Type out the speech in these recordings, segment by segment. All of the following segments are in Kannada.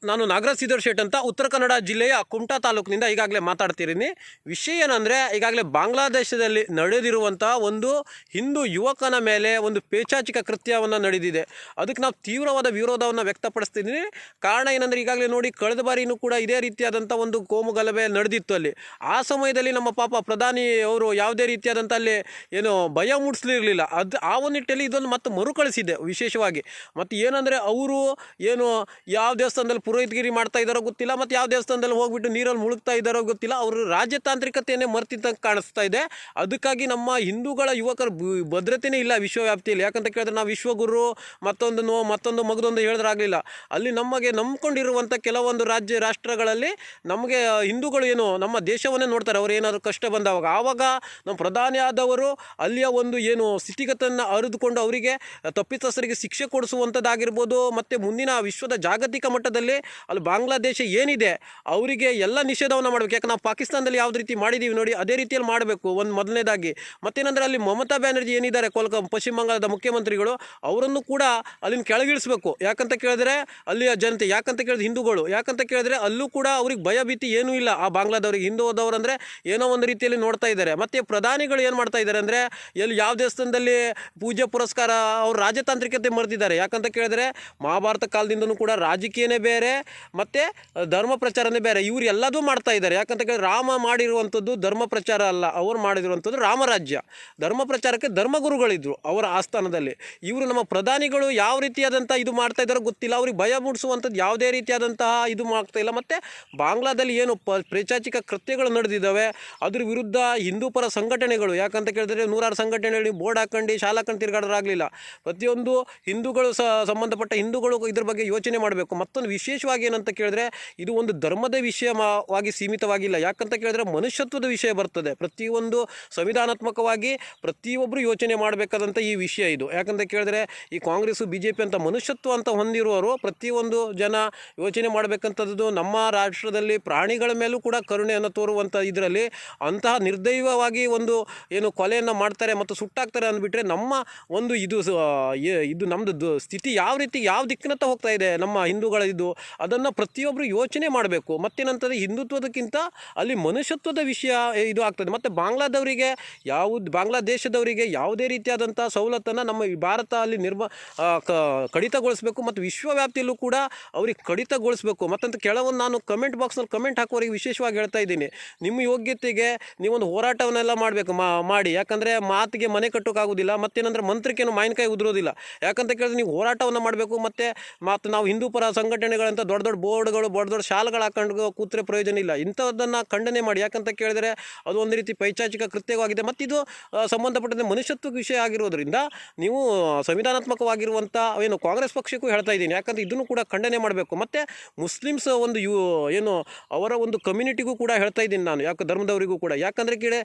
ನಾನು ನಾಗರಾಜ್ ಸಿದ್ದರ್ ಶೇಟ್ ಅಂತ ಉತ್ತರ ಕನ್ನಡ ಜಿಲ್ಲೆಯ ಕುಮಟಾ ತಾಲೂಕಿನಿಂದ ಈಗಾಗಲೇ ಮಾತಾಡ್ತಿದ್ದೀನಿ. ವಿಷಯ ಏನಂದರೆ, ಈಗಾಗಲೇ ಬಾಂಗ್ಲಾದೇಶದಲ್ಲಿ ನಡೆದಿರುವಂಥ ಒಂದು ಹಿಂದೂ ಯುವಕನ ಮೇಲೆ ಒಂದು ಪೇಚಾಚಿಕ ಕೃತ್ಯವನ್ನು ನಡೆದಿದೆ. ಅದಕ್ಕೆ ನಾವು ತೀವ್ರವಾದ ವಿರೋಧವನ್ನು ವ್ಯಕ್ತಪಡಿಸ್ತಿದ್ದೀನಿ. ಕಾರಣ ಏನಂದರೆ, ಈಗಾಗಲೇ ನೋಡಿ, ಕಳೆದ ಬಾರಿನೂ ಕೂಡ ಇದೇ ರೀತಿಯಾದಂಥ ಒಂದು ಕೋಮು ಗಲಭೆ ನಡೆದಿತ್ತು ಅಲ್ಲಿ. ಆ ಸಮಯದಲ್ಲಿ ನಮ್ಮ ಪಾಪ ಪ್ರಧಾನಿ ಅವರು ಯಾವುದೇ ರೀತಿಯಾದಂಥ ಅಲ್ಲಿ ಏನು ಭಯ ಮೂಡಿಸಲಿರಲಿಲ್ಲ. ಆ ಒಂದು ನಿಟ್ಟಲ್ಲಿ ಇದನ್ನು ಮತ್ತೆ ಮರುಕಳಿಸಿದೆ ವಿಶೇಷವಾಗಿ. ಮತ್ತು ಏನಂದರೆ, ಅವರು ಏನು ಯಾವ ದೇವಸ್ಥಾನದಲ್ಲಿ ಪುರೋಹಿತಗಿರಿ ಮಾಡ್ತಾ ಇದ್ದಾರೋ ಗೊತ್ತಿಲ್ಲ, ಮತ್ತು ಯಾವ ದೇವಸ್ಥಾನದಲ್ಲಿ ಹೋಗ್ಬಿಟ್ಟು ನೀರಲ್ಲಿ ಮುಳುಗ್ತಾ ಇದ್ದಾರೋ ಗೊತ್ತಿಲ್ಲ. ಅವರು ರಾಜತಾಂತ್ರಿಕತೆಯನ್ನೇ ಮರ್ತಿದ್ದಂಗೆ ಕಾಣಿಸ್ತಾ ಇದೆ. ಅದಕ್ಕಾಗಿ ನಮ್ಮ ಹಿಂದೂಗಳ ಯುವಕರ ಭದ್ರತೆಯೇ ಇಲ್ಲ ವಿಶ್ವವ್ಯಾಪ್ತಿಯಲ್ಲಿ. ಯಾಕಂತ ಕೇಳಿದ್ರೆ, ನಾವು ವಿಶ್ವಗುರು ಮತ್ತೊಂದು ಮಗದೊಂದು ಹೇಳಿದ್ರಾಗಲಿಲ್ಲ. ಅಲ್ಲಿ ನಮಗೆ ನಂಬ್ಕೊಂಡಿರುವಂಥ ಕೆಲವೊಂದು ರಾಷ್ಟ್ರಗಳಲ್ಲಿ ನಮಗೆ ಹಿಂದೂಗಳು ಏನು ನಮ್ಮ ದೇಶವನ್ನೇ ನೋಡ್ತಾರೆ. ಅವ್ರು ಏನಾದರೂ ಕಷ್ಟ ಬಂದವಾಗ ಆವಾಗ ನಮ್ಮ ಪ್ರಧಾನಿ ಆದವರು ಅಲ್ಲಿಯ ಒಂದು ಏನು ಸ್ಥಿತಿಗತಿಯನ್ನು ಅರಿದುಕೊಂಡು ಅವರಿಗೆ ತಪ್ಪಿತಸ್ಥರಿಗೆ ಶಿಕ್ಷೆ ಕೊಡಿಸುವಂಥದ್ದಾಗಿರ್ಬೋದು, ಮತ್ತು ಮುಂದಿನ ವಿಶ್ವದ ಜಾಗತಿಕ ಮಟ್ಟದಲ್ಲಿ ಅಲ್ಲಿ ಬಾಂಗ್ಲಾದೇಶ ಏನಿದೆ ಅವರಿಗೆ ಎಲ್ಲ ನಿಷೇಧವನ್ನು ಮಾಡಬೇಕು. ಯಾಕೆ ನಾವು ಪಾಕಿಸ್ತಾನದಲ್ಲಿ ಯಾವುದೇ ರೀತಿ ಮಾಡಿದ್ದೀವಿ ನೋಡಿ, ಅದೇ ರೀತಿಯಲ್ಲಿ ಮಾಡಬೇಕು ಒಂದು ಮೊದಲನೇದಾಗಿ. ಮತ್ತೇನೆಂದರೆ, ಅಲ್ಲಿ ಮಮತಾ ಬ್ಯಾನರ್ಜಿ ಏನಿದ್ದಾರೆ ಪಶ್ಚಿಮ ಬಂಗಾಳದ ಮುಖ್ಯಮಂತ್ರಿಗಳು, ಅವರನ್ನು ಕೂಡ ಅಲ್ಲಿನ ಕೆಳಗಿಳಿಸಬೇಕು. ಯಾಕಂತ ಕೇಳಿದ್ರೆ ಅಲ್ಲಿಯ ಜನತೆ, ಯಾಕಂತ ಕೇಳಿದ್ರೆ ಹಿಂದೂಗಳು, ಯಾಕಂತ ಕೇಳಿದ್ರೆ ಅಲ್ಲೂ ಕೂಡ ಅವ್ರಿಗೆ ಭಯ ಭೀತಿ ಏನೂ ಇಲ್ಲ. ಆ ಬಾಂಗ್ಲಾದವ್ರಿಗೆ ಹಿಂದೂ ಹೋದವರು ಅಂದರೆ ಏನೋ ಒಂದು ರೀತಿಯಲ್ಲಿ ನೋಡ್ತಾ ಇದ್ದಾರೆ. ಮತ್ತು ಪ್ರಧಾನಿಗಳು ಏನು ಮಾಡ್ತಾ ಇದ್ದಾರೆ ಅಂದರೆ, ಎಲ್ಲಿ ಯಾವ ದೇವಸ್ಥಾನದಲ್ಲಿ ಪೂಜೆ ಪುರಸ್ಕಾರ, ಅವ್ರು ರಾಜತಾಂತ್ರಿಕತೆ ಮರೆತಿದ್ದಾರೆ. ಯಾಕಂತ ಕೇಳಿದ್ರೆ ಮಹಾಭಾರತ ಕಾಲದಿಂದನೂ ಕೂಡ ರಾಜಕೀಯನೇ ಬೇರೆ ಮತ್ತು ಧರ್ಮ ಪ್ರಚಾರನೇ ಬೇರೆ. ಇವರು ಎಲ್ಲದೂ ಮಾಡ್ತಾ ಇದ್ದಾರೆ. ಯಾಕಂತ ಕೇಳಿದ್ರೆ ರಾಮ ಮಾಡಿರುವಂಥದ್ದು ಧರ್ಮ ಪ್ರಚಾರ ಅಲ್ಲ, ಅವರು ಮಾಡಿರುವಂಥದ್ದು ರಾಮರಾಜ್ಯ. ಧರ್ಮ ಪ್ರಚಾರಕ್ಕೆ ಧರ್ಮಗುರುಗಳಿದ್ದರು ಅವರ ಆಸ್ಥಾನದಲ್ಲಿ. ಇವರು ನಮ್ಮ ಪ್ರಧಾನಿಗಳು ಯಾವ ರೀತಿಯಾದಂಥ ಇದು ಮಾಡ್ತಾ ಇದ್ದಾರೋ ಗೊತ್ತಿಲ್ಲ. ಅವ್ರಿಗೆ ಭಯ ಮೂಡಿಸುವಂಥದ್ದು ಯಾವುದೇ ರೀತಿಯಾದಂತಹ ಇದು ಮಾಡ್ತಾ ಇಲ್ಲ. ಮತ್ತು ಬಾಂಗ್ಲಾದಲ್ಲಿ ಏನು ಪೈಶಾಚಿಕ ಕೃತ್ಯಗಳು ನಡೆದಿದ್ದಾವೆ ಅದ್ರ ವಿರುದ್ಧ ಹಿಂದೂ ಪರ ಸಂಘಟನೆಗಳು, ಯಾಕಂತ ಕೇಳಿದ್ರೆ ನೂರಾರು ಸಂಘಟನೆಗಳು ಬೋರ್ಡ್ ಹಾಕೊಂಡು ಶಾಲಾ ಹಾಕೊಂಡು ತಿರುಗಾಡೋರಾಗಲಿಲ್ಲ. ಪ್ರತಿಯೊಂದು ಹಿಂದೂಗಳು ಸಂಬಂಧಪಟ್ಟ ಹಿಂದೂಗಳು ಇದ್ರ ಬಗ್ಗೆ ಯೋಚನೆ ಮಾಡಬೇಕು. ಮತ್ತೊಂದು ವಿಶೇಷವಾಗಿ ಏನಂತ ಕೇಳಿದ್ರೆ, ಇದು ಒಂದು ಧರ್ಮದ ವಿಷಯವಾಗಿ ಸೀಮಿತವಾಗಿಲ್ಲ. ಯಾಕಂತ ಕೇಳಿದ್ರೆ ಮನುಷ್ಯತ್ವದ ವಿಷಯ ಬರ್ತದೆ. ಪ್ರತಿಯೊಂದು ಸಂವಿಧಾನಾತ್ಮಕವಾಗಿ ಪ್ರತಿಯೊಬ್ಬರು ಯೋಚನೆ ಮಾಡಬೇಕಾದಂಥ ಈ ವಿಷಯ ಇದು. ಯಾಕಂತ ಕೇಳಿದ್ರೆ ಈ ಕಾಂಗ್ರೆಸ್ಸು BJP ಅಂತ ಮನುಷ್ಯತ್ವ ಅಂತ ಹೊಂದಿರುವವರು ಪ್ರತಿಯೊಂದು ಜನ ಯೋಚನೆ ಮಾಡಬೇಕಂಥದ್ದು. ನಮ್ಮ ರಾಷ್ಟ್ರದಲ್ಲಿ ಪ್ರಾಣಿಗಳ ಮೇಲೂ ಕೂಡ ಕರುಣೆಯನ್ನು ತೋರುವಂಥ ಇದರಲ್ಲಿ ಅಂತಹ ನಿರ್ದೈವವಾಗಿ ಒಂದು ಏನು ಕೊಲೆಯನ್ನು ಮಾಡ್ತಾರೆ ಮತ್ತು ಸುಟ್ಟಾಕ್ತಾರೆ ಅಂದ್ಬಿಟ್ರೆ, ನಮ್ಮ ಒಂದು ಇದು ನಮ್ಮದು ಸ್ಥಿತಿ ಯಾವ ರೀತಿ ಯಾವ ದಿಕ್ಕಿನತ್ತ ಹೋಗ್ತಾ ಇದೆ ನಮ್ಮ ಹಿಂದೂಗಳ ಇದು, ಅದನ್ನು ಪ್ರತಿಯೊಬ್ಬರು ಯೋಚನೆ ಮಾಡಬೇಕು. ಮತ್ತೇನಂತಂದರೆ, ಹಿಂದುತ್ವದಕ್ಕಿಂತ ಅಲ್ಲಿ ಮನುಷ್ಯತ್ವದ ವಿಷಯ ಇದು ಆಗ್ತದೆ. ಮತ್ತು ಬಾಂಗ್ಲಾದೇಶದವರಿಗೆ ಯಾವುದೇ ರೀತಿಯಾದಂಥ ಸವಲತ್ತನ್ನು ನಮ್ಮ ಭಾರತ ಅಲ್ಲಿ ಕಡಿತಗೊಳಿಸಬೇಕು ಮತ್ತು ವಿಶ್ವವ್ಯಾಪ್ತಿಯಲ್ಲೂ ಕೂಡ ಅವ್ರಿಗೆ ಕಡಿತಗೊಳಿಸಬೇಕು. ಮತ್ತಂತ ಕೆಲವೊಂದು ನಾನು ಕಮೆಂಟ್ ಬಾಕ್ಸ್ನಲ್ಲಿ ಕಮೆಂಟ್ ಹಾಕೋರಿಗೆ ವಿಶೇಷವಾಗಿ ಹೇಳ್ತಾ ಇದ್ದೀನಿ, ನಿಮ್ಮ ಯೋಗ್ಯತೆಗೆ ನೀವೊಂದು ಹೋರಾಟವನ್ನೆಲ್ಲ ಮಾಡಬೇಕು ಮಾಡಿ. ಯಾಕಂದರೆ ಮಾತಿಗೆ ಮನೆ ಕಟ್ಟೋಕ್ಕಾಗೋದಿಲ್ಲ, ಮತ್ತೇನಂದ್ರೆ ಮಂತ್ರಕ್ಕೇನು ಮಾವಿನಕಾಯಿ ಉದುರೋದಿಲ್ಲ. ಯಾಕಂತ ಕೇಳಿದ್ರೆ ನೀವು ಹೋರಾಟವನ್ನು ಮಾಡಬೇಕು. ಮತ್ತು ನಾವು ಹಿಂದೂ ಪರ ಸಂಘಟನೆಗಳಂತ ದೊಡ್ಡ ದೊಡ್ಡ ಬೋರ್ಡ್ಗಳು ದೊಡ್ಡ ದೊಡ್ಡ ಶಾಲೆಗಳು ಹಾಕೊಂಡು ಕೂತ್ರೆ ಪ್ರಯೋಜನ ಇಲ್ಲ. ಇಂಥದ್ದನ್ನು ಖಂಡನೆ ಮಾಡಿ. ಯಾಕಂತ ಕೇಳಿದರೆ ಅದು ಒಂದು ರೀತಿ ಪೈಶಾಚಿಕ ಕೃತ್ಯವಾಗಿದೆ ಮತ್ತು ಇದು ಸಂಬಂಧಪಟ್ಟಂತೆ ಮನುಷ್ಯತ್ವದ ವಿಷಯ ಆಗಿರೋದ್ರಿಂದ ನೀವು ಸಂವಿಧಾನಾತ್ಮಕವಾಗಿರುವಂಥ ಏನು ಕಾಂಗ್ರೆಸ್ ಪಕ್ಷಕ್ಕೂ ಹೇಳ್ತಾ ಇದ್ದೀನಿ. ಯಾಕಂದರೆ ಇದನ್ನು ಕೂಡ ಖಂಡನೆ ಮಾಡಬೇಕು. ಮತ್ತು ಮುಸ್ಲಿಮ್ಸ್ ಒಂದು ಅವರ ಒಂದು ಕಮ್ಯುನಿಟಿಗೂ ಕೂಡ ಹೇಳ್ತಾ ಇದ್ದೀನಿ ನಾನು, ಧರ್ಮದವರಿಗೂ ಕೂಡ. ಯಾಕಂದರೆ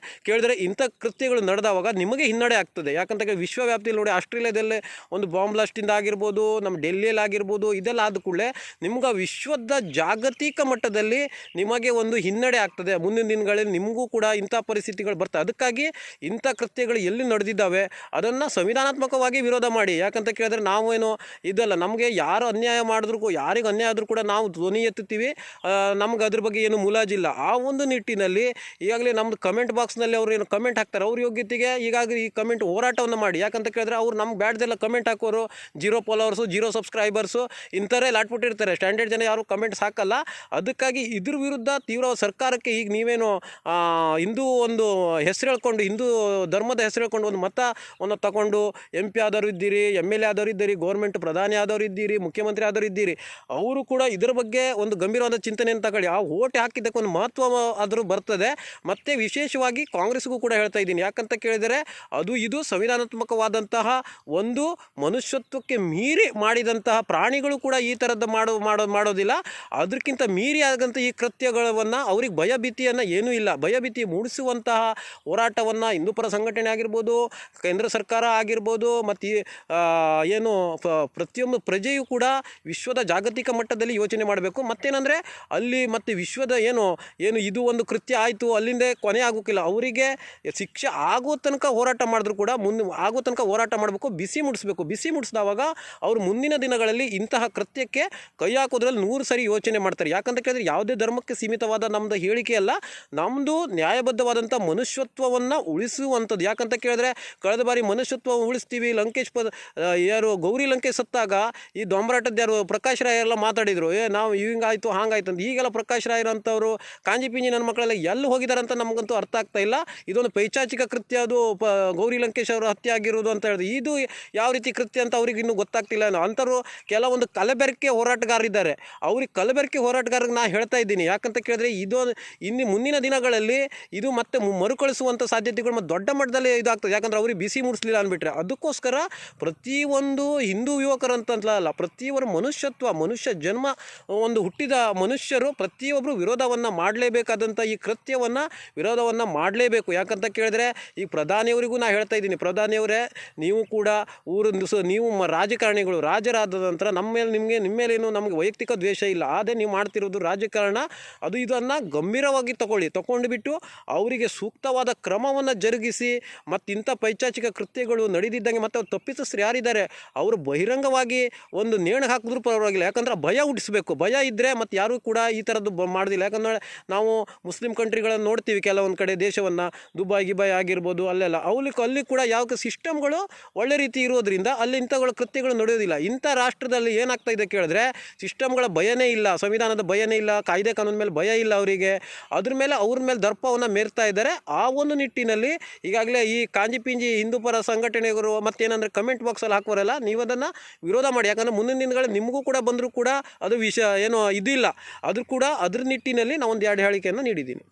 ಕೇಳಿದರೆ ಇಂಥ ಕೃತ್ಯಗಳು ನಡೆದವಾಗ ನಿಮಗೆ ಹಿನ್ನಡೆ ಆಗ್ತದೆ. ಯಾಕಂತ ಕೇಳಿ ವಿಶ್ವವ್ಯಾಪ್ತಿಯಲ್ಲಿ ನೋಡಿ, ಆಸ್ಟ್ರೇಲಿಯಾದಲ್ಲೇ ಒಂದು ಬಾಂಬ್ ಬ್ಲಾಸ್ಟಿಂದ ಆಗಿರ್ಬೋದು, ನಮ್ಮ ಡೆಲ್ಲಿಯಲ್ಲಿ ಆಗಿರ್ಬೋದು, ಇದೆಲ್ಲ ಆದ ಕೂಡಲೇ ನಿಮ್ಗೆ ವಿಶ್ವದ ಜಾಗತಿಕ ಮಟ್ಟದಲ್ಲಿ ನಿಮಗೆ ಒಂದು ಹಿನ್ನಡೆ ಆಗ್ತದೆ. ಮುಂದಿನ ದಿನಗಳಲ್ಲಿ ನಿಮಗೂ ಕೂಡ ಇಂಥ ಪರಿಸ್ಥಿತಿಗಳು ಬರ್ತವೆ. ಅದಕ್ಕಾಗಿ ಇಂಥ ಕೃತ್ಯಗಳು ಎಲ್ಲಿ ನಡೆದಿದ್ದಾವೆ ಅದನ್ನು ಸಂವಿಧಾನಾತ್ಮಕವಾಗಿ ವಿರೋಧ ಮಾಡಿ. ಯಾಕಂತ ಕೇಳಿದ್ರೆ ನಾವೇನು ಇದಲ್ಲ, ನಮಗೆ ಯಾರು ಅನ್ಯಾಯ ಮಾಡಿದ್ರು, ಯಾರಿಗೆ ಅನ್ಯಾಯ ಆದರೂ ಕೂಡ ನಾವು ಧ್ವನಿ ಎತ್ತುತ್ತೀವಿ. ನಮ್ಗೆ ಅದ್ರ ಬಗ್ಗೆ ಏನು ಮುಲಾಜಿಲ್ಲ. ಆ ಒಂದು ನಿಟ್ಟಿನಲ್ಲಿ ಈಗಾಗಲೇ ನಮ್ಮದು ಕಮೆಂಟ್ ಬಾಕ್ಸ್ನಲ್ಲಿ ಅವರು ಏನು ಕಮೆಂಟ್ ಹಾಕ್ತಾರೆ, ಅವ್ರ ಯೋಗ್ಯತೆಗೆ ಈಗಾಗಲೇ ಈ ಕಮೆಂಟ್ ಹೋರಾಟವನ್ನು ಮಾಡಿ. ಯಾಕಂತ ಕೇಳಿದ್ರೆ ಅವ್ರು ನಮ್ಗೆ ಬ್ಯಾಡ್ದೆಲ್ಲ ಕಮೆಂಟ್ ಹಾಕೋರು 0 ಫಾಲೋವರ್ಸು 0 ಸಬ್ಸ್ಕ್ರೈಬರ್ಸು ಇಂಥರೇ ಲಾಟ್ಬಿಟ್ಟಿರ್ತಾರೆ. ಸ್ಟ್ಯಾಂಡರ್ಡ್ ಜನ ಯಾರು ಕಮೆಂಟ್ಸ್ ಹಾಕಲ್ಲ. ಅದಕ್ಕಾಗಿ ಇದ್ರ ವಿರುದ್ಧ ತೀವ್ರ ಸರ್ಕಾರಕ್ಕೆ ಈಗ ನೀವೇನು ಹಿಂದೂ ಒಂದು ಹೆಸರು ಹೇಳ್ಕೊಂಡು, ಹಿಂದೂ ಧರ್ಮದ ಹೆಸರು ಹೇಳ್ಕೊಂಡು ಒಂದು ಮತವನ್ನು ತಗೊಂಡು MP ಆದವರು ಇದ್ದೀರಿ, MLA ಆದವರು ಇದ್ದೀರಿ, ಗೌರ್ಮೆಂಟ್ ಪ್ರಧಾನಿ ಆದವರು ಇದ್ದೀರಿ, ಮುಖ್ಯಮಂತ್ರಿ ಆದವರು ಇದ್ದೀರಿ, ಅವರು ಕೂಡ ಇದರ ಬಗ್ಗೆ ಒಂದು ಗಂಭೀರವಾದ ಚಿಂತನೆಯನ್ನು ತಗೊಳ್ಳಿ. ಆ ಓಟ್ ಹಾಕಿದ್ದಕ್ಕೆ ಒಂದು ಮಹತ್ವ ಆದರೂ ಬರ್ತದೆ. ಮತ್ತು ವಿಶೇಷವಾಗಿ ಕಾಂಗ್ರೆಸ್ಗೂ ಕೂಡ ಹೇಳ್ತಾ ಇದ್ದೀನಿ. ಯಾಕಂತ ಕೇಳಿದರೆ ಇದು ಸಂವಿಧಾನಾತ್ಮಕವಾದಂತಹ ಒಂದು ಮನುಷ್ಯತ್ವಕ್ಕೆ ಮೀರಿ ಮಾಡಿದಂತಹ ಪ್ರಾಣಿಗಳು ಕೂಡ ಈ ಥರದ್ದು ಮಾಡೋದಿಲ್ಲ. ಅದಕ್ಕಿಂತ ಮೀರಿ ಆಗಂತ ಈ ಕೃತ್ಯಗಳನ್ನು ಅವ್ರಿಗೆ ಭಯಭೀತಿಯನ್ನು ಏನೂ ಇಲ್ಲ. ಭಯಭೀತಿ ಮೂಡಿಸುವಂತಹ ಹೋರಾಟವನ್ನು ಹಿಂದೂಪರ ಸಂಘಟನೆ ಆಗಿರ್ಬೋದು, ಕೇಂದ್ರ ಸರ್ಕಾರ ಆಗಿರ್ಬೋದು, ಮತ್ತು ಪ್ರತಿಯೊಂದು ಪ್ರಜೆಯೂ ಕೂಡ ವಿಶ್ವದ ಜಾಗತಿಕ ಮಟ್ಟದಲ್ಲಿ ಯೋಚನೆ ಮಾಡಬೇಕು. ಮತ್ತೇನೆಂದರೆ ಅಲ್ಲಿ ಮತ್ತು ವಿಶ್ವದ ಏನು ಇದು ಒಂದು ಕೃತ್ಯ ಆಯಿತು ಅಲ್ಲಿಂದ ಕೊನೆ ಆಗೋಕ್ಕಿಲ್ಲ. ಅವರಿಗೆ ಶಿಕ್ಷೆ ಆಗೋ ತನಕ ಹೋರಾಟ ಮಾಡಿದ್ರು ಕೂಡ ಆಗೋ ತನಕ ಹೋರಾಟ ಮಾಡಬೇಕು, ಬಿಸಿ ಮುಡಿಸ್ಬೇಕು. ಬಿಸಿ ಮುಡಿಸಿದವಾಗ ಅವರು ಮುಂದಿನ ದಿನಗಳಲ್ಲಿ ಇಂತಹ ಕೃತ್ಯಕ್ಕೆ ಕೈ ಹಾಕೋದ್ರಲ್ಲಿ 100 ಸರಿ ಯೋಚನೆ ಮಾಡ್ತಾರೆ. ಯಾಕಂತ ಕೇಳಿದ್ರೆ ಯಾವುದೇ ಧರ್ಮಕ್ಕೆ ಸೀಮಿತವಾದ ನಮ್ಮದು ಹೇಳಿಕೆ ಅಲ್ಲ, ನಮ್ಮದು ನ್ಯಾಯಬದ್ಧವಾದಂಥ ಮನುಷ್ಯತ್ವವನ್ನು ಉಳಿಸುವಂಥದ್ದು. ಯಾಕಂತ ಕೇಳಿದ್ರೆ ಕಳೆದ ಬಾರಿ ಮನುಷ್ಯತ್ವ ಉಳಿಸ್ತೀವಿ, ಲಂಕೇಶ್ ಯಾರು ಗೌರಿ ಲಂಕೇಶ್ ಸತ್ತಾಗ ಈ ದೊಂಬರಾಟದ ಯಾರು ಪ್ರಕಾಶ್ ರಾಯ್ ಎಲ್ಲ ಮಾತಾಡಿದರು, ನಾವು ಹಿಂಗಾಯ್ತು ಹಾಗಾಯ್ತು ಅಂತ. ಈಗೆಲ್ಲ ಪ್ರಕಾಶ್ ರಾಯರಂಥವ್ರು ಕಾಂಜಿ ಪಿಂಜಿ ನನ್ನ ಮಕ್ಕಳೆಲ್ಲ ಎಲ್ಲಿ ಹೋಗಿದ್ದಾರೆ ಅಂತ ನಮಗಂತೂ ಅರ್ಥ ಆಗ್ತಾ ಇಲ್ಲ. ಇದೊಂದು ಪೈಚಾಚಿಕ ಕೃತ್ಯ, ಅದು ಗೌರಿ ಲಂಕೇಶ್ ಅವರು ಹತ್ಯೆ ಆಗಿರೋದು ಅಂತ ಹೇಳಿದ್ರು. ಇದು ಯಾವ ರೀತಿ ಕೃತ್ಯ ಅಂತ ಅವ್ರಿಗೆ ಇನ್ನೂ ಗೊತ್ತಾಗ್ತಿಲ್ಲ. ಅಂಥವ್ರು ಕೆಲವೊಂದು ಕಲಬೆರಕೆ ಹೋರಾಟಗಾರರಿದ್ದಾರೆ, ಅವ್ರಿಗೆ ಕಲಬೆರಕೆ ಹೋರಾಟಗಾರರಿಗೆ ನಾನು ಹೇಳ್ತಾ ಇದ್ದೀನಿ. ಯಾಕಂತ ಕೇಳಿದ್ರೆ ಇದು ಮುಂದಿನ ದಿನಗಳಲ್ಲಿ ಇದು ಮತ್ತೆ ಮರುಕಳಿಸುವಂಥ ಸಾಧ್ಯತೆಗಳು ಮತ್ತು ದೊಡ್ಡ ಮಟ್ಟದಲ್ಲಿ ಇದಾಗ್ತದೆ. ಯಾಕಂದ್ರೆ ಅವ್ರಿಗೆ ಬಿಸಿ ಮೂಡಿಸಲಿಲ್ಲ ಅಂದ್ಬಿಟ್ರೆ. ಅದಕ್ಕೋಸ್ಕರ ಪ್ರತಿಯೊಂದು ಹಿಂದೂ ಯುವಕರಂತಲ್ಲ, ಪ್ರತಿಯೊಬ್ಬರು ಮನುಷ್ಯ ಜನ್ಮ ಒಂದು ಹುಟ್ಟಿದ ಮನುಷ್ಯರು ಪ್ರತಿಯೊಬ್ಬರು ವಿರೋಧವನ್ನು ಮಾಡಲೇಬೇಕಾದಂಥ ಈ ಕೃತ್ಯವನ್ನು ವಿರೋಧವನ್ನು ಮಾಡಲೇಬೇಕು. ಯಾಕಂತ ಕೇಳಿದ್ರೆ ಈ ಪ್ರಧಾನಿಯವರಿಗೂ ನಾನು ಹೇಳ್ತಾ ಇದ್ದೀನಿ, ಪ್ರಧಾನಿಯವರೇ ನೀವು ಕೂಡ ನೀವು ರಾಜಕಾರಣಿಗಳು, ರಾಜರಾದ ನಂತರ ನಿಮ್ಮ ಮೇಲೇನು ನಮಗೆ ವೈಯಕ್ತಿಕ ದ್ವೇಷ ಇಲ್ಲ, ಆದರೆ ನೀವು ಮಾಡ್ತಿರೋದು ರಾಜಕಾರಣ, ಅದು ಇದನ್ನು ಗಂಭೀರವಾಗಿ ತಗೊಂಡು ಬಿಟ್ಟು ಅವರಿಗೆ ಸೂಕ್ತವಾದ ಕ್ರಮವನ್ನು ಜರುಗಿಸಿ ಮತ್ತು ಇಂಥ ಪೈಚಾಚಿಕ ಕೃತ್ಯಗಳು ನಡೆದಿದ್ದಂಗೆ ಮತ್ತು ಅವ್ರು ತಪ್ಪಿತಸ್ಥರು ಯಾರಿದ್ದಾರೆ ಅವರು ಬಹಿರಂಗವಾಗಿ ಒಂದು ನೇಣು ಹಾಕಿದ್ರೂ ಪರವಾಗಿಲ್ಲ. ಯಾಕಂದ್ರೆ ಭಯ ಹುಟ್ಟಿಸ್ಬೇಕು. ಭಯ ಇದ್ದರೆ ಮತ್ತು ಯಾರೂ ಕೂಡ ಈ ಥರದ್ದು ಮಾಡೋದಿಲ್ಲ. ಯಾಕಂದರೆ ನಾವು ಮುಸ್ಲಿಂ ಕಂಟ್ರಿಗಳನ್ನು ನೋಡ್ತೀವಿ, ಕೆಲವೊಂದು ಕಡೆ ದೇಶವನ್ನು ದುಬೈ ಗಿಬೈ ಆಗಿರ್ಬೋದು, ಅಲ್ಲೆಲ್ಲ ಅಲ್ಲಿ ಕೂಡ ಯಾವ ಸಿಸ್ಟಮ್ಗಳು ಒಳ್ಳೆ ರೀತಿ ಇರೋದ್ರಿಂದ ಅಲ್ಲಿ ಇಂಥಗಳ ಕೃತ್ಯಗಳು ನಡೆಯೋದಿಲ್ಲ. ಇಂಥ ರಾಷ್ಟ್ರದಲ್ಲಿ ಏನಾಗ್ತಾ ಇದೆ ಕೇಳಿದ್ರೆ ಸಿಸ್ಟಮ್ಗಳ ಭಯನೇ ಇಲ್ಲ, ಸಂವಿಧಾನದ ಭಯನೇ ಇಲ್ಲ, ಕಾಯ್ದೆ ಕಾನೂನು ಮೇಲೆ ಭಯ ಇಲ್ಲ ಅವರಿಗೆ. ಅವ್ರ ಮೇಲೆ ದರ್ಪವನ್ನು ಮೇರ್ತಾ ಇದ್ದಾರೆ. ಆ ಒಂದು ನಿಟ್ಟಿನಲ್ಲಿ ಈಗಾಗಲೇ ಈ ಕಾಂಜಿ ಪಿಂಜಿ ಹಿಂದೂ ಪರ ಸಂಘಟನೆಗಳು ಮತ್ತೇನಂದರೆ ಕಮೆಂಟ್ ಬಾಕ್ಸಲ್ಲಿ ಹಾಕೋರಲ್ಲ, ನೀವು ಅದನ್ನು ವಿರೋಧ ಮಾಡಿ. ಯಾಕಂದರೆ ಮುಂದಿನ ದಿನಗಳಲ್ಲಿ ನಿಮಗೂ ಕೂಡ ಬಂದರೂ ಕೂಡ ಅದು ಇದಿಲ್ಲ. ಅದ್ರ ನಿಟ್ಟಿನಲ್ಲಿ ನಾವೊಂದು 2 ಹೇಳಿಕೆಯನ್ನು ನೀಡಿದ್ದೀನಿ.